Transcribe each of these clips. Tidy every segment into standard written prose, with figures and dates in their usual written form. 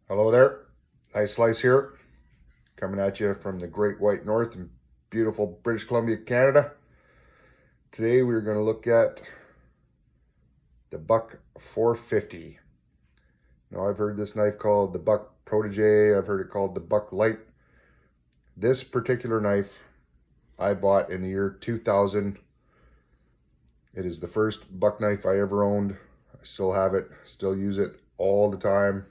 Hello there, Ice Slice here, coming at you from the Great White North in beautiful British Columbia, Canada. Today we're going to look at the Buck 450. Now I've heard this knife called the Buck Protege, I've heard it called the Buck Light. This particular knife I bought in the year 2000. It is the first buck knife I ever owned. I still have it, still use it all the time.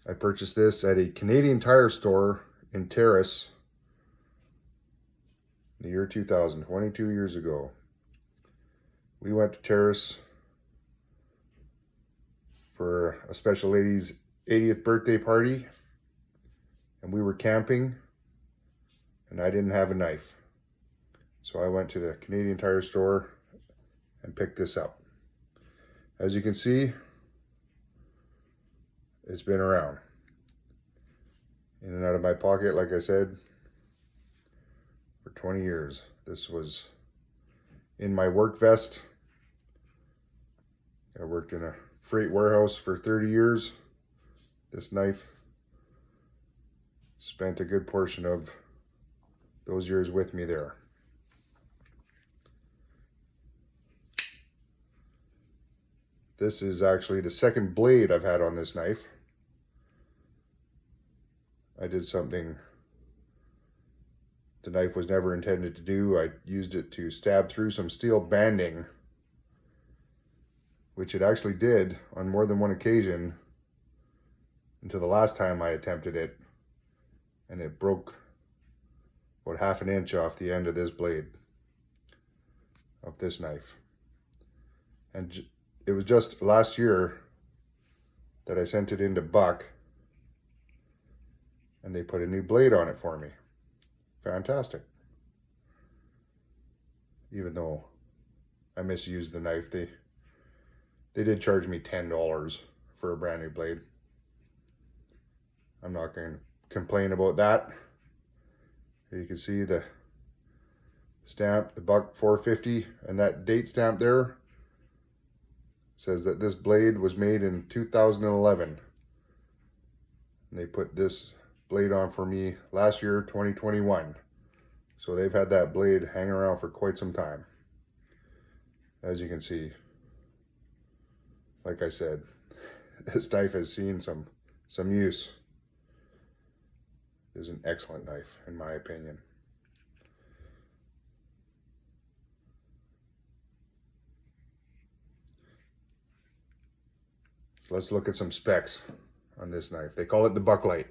I purchased this at a Canadian Tire store in Terrace in the year 2000, 22 years ago. We went to Terrace for a special lady's 80th birthday party, and we were camping, and I didn't have a knife. So I went to the Canadian Tire store and picked this up. As you can see, it's been around, in and out of my pocket, like I said, for 20 years. This was in my work vest. I worked in a freight warehouse for 30 years. This knife spent a good portion of those years with me there. This is actually the second blade I've had on this knife. I did something the knife was never intended to do. I used it to stab through some steel banding, which it actually did on more than one occasion until the last time I attempted it, and it broke about ½ an inch off the end of this blade of this knife. And it was just last year that I sent it into Buck, and they put a new blade on it for me. Fantastic. Even though I misused the knife, they did charge me $10 for a brand new blade. I'm not going to complain about that. Here you can see the stamp, the Buck 450, and that date stamp there says that this blade was made in 2011. And they put this blade on for me last year, 2021. So they've had that blade hanging around for quite some time. As you can see, like I said, this knife has seen some use. It is an excellent knife, in my opinion. So let's look at some specs on this knife. They call it the Buck Light.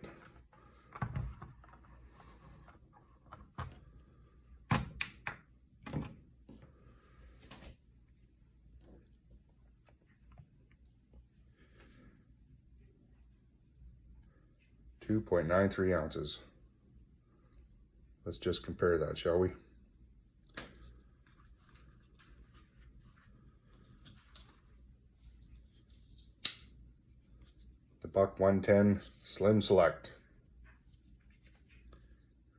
.93 ounces. Let's just compare that, shall we? The Buck 110 Slim Select.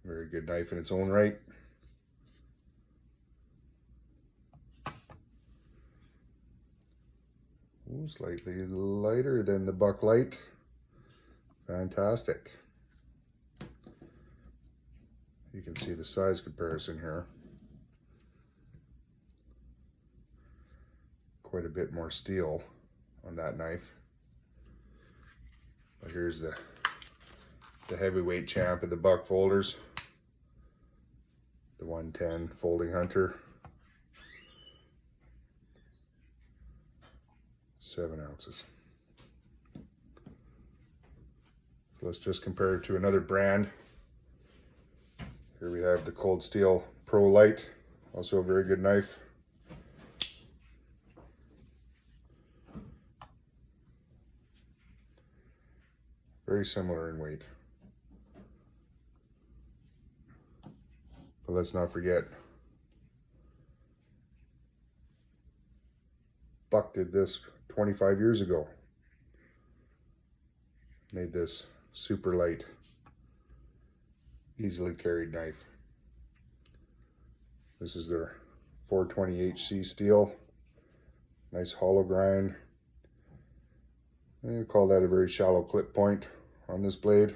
Very good knife in its own right. Ooh, slightly lighter than the Buck Light. Fantastic. You can see the size comparison here. Quite a bit more steel on that knife. But here's the heavyweight champ of the Buck folders. The 110 Folding Hunter. 7 ounces. So let's just compare it to another brand. Here we have the Cold Steel Pro Light, also a very good knife. Very similar in weight. But let's not forget, Buck did this 25 years ago. Made this super light, easily carried knife. This is their 420 HC steel. Nice hollow grind. I call that a very shallow clip point on this blade.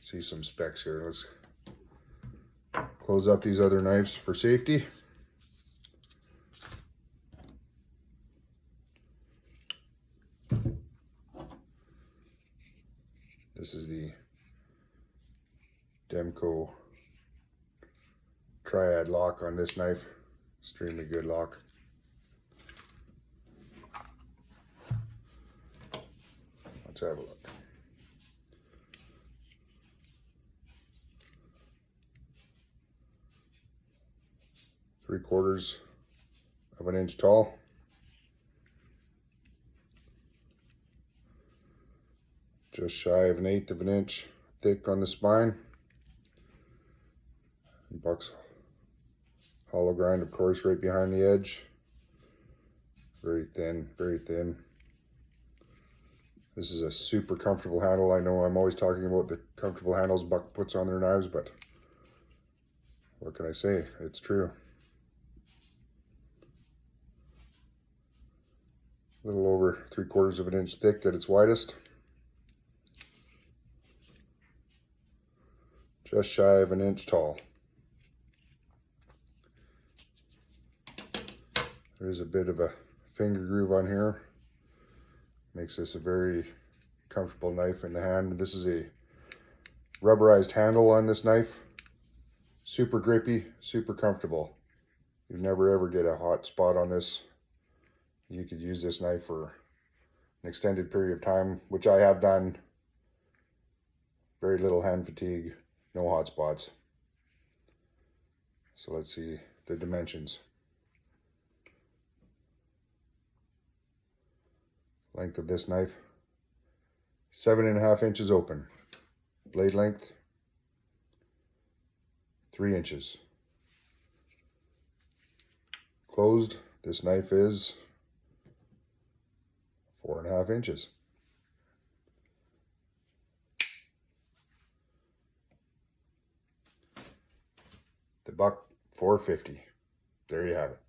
See some specs here. Let's close up these other knives for safety. This is the Demco Triad lock on this knife. Extremely good lock. Let's have a look. Three-quarters of an inch tall. Just shy of an eighth of an inch thick on the spine. And buck's hollow grind, of course, right behind the edge. Very thin, very thin. This is a super comfortable handle. I know I'm always talking about the comfortable handles Buck puts on their knives, but what can I say? It's true. A little over three-quarters of an inch thick at its widest. Just shy of an inch tall. There's a bit of a finger groove on here. Makes this a very comfortable knife in the hand. This is a rubberized handle on this knife. Super grippy, super comfortable. You never ever get a hot spot on this. You could use this knife for an extended period of time, which I have done. Very little hand fatigue, no hot spots. So let's see the dimensions. Length of this knife, 7.5 inches open. Blade length, 3 inches. Closed, this knife is 4.5 inches. The buck, $4.50. There you have it.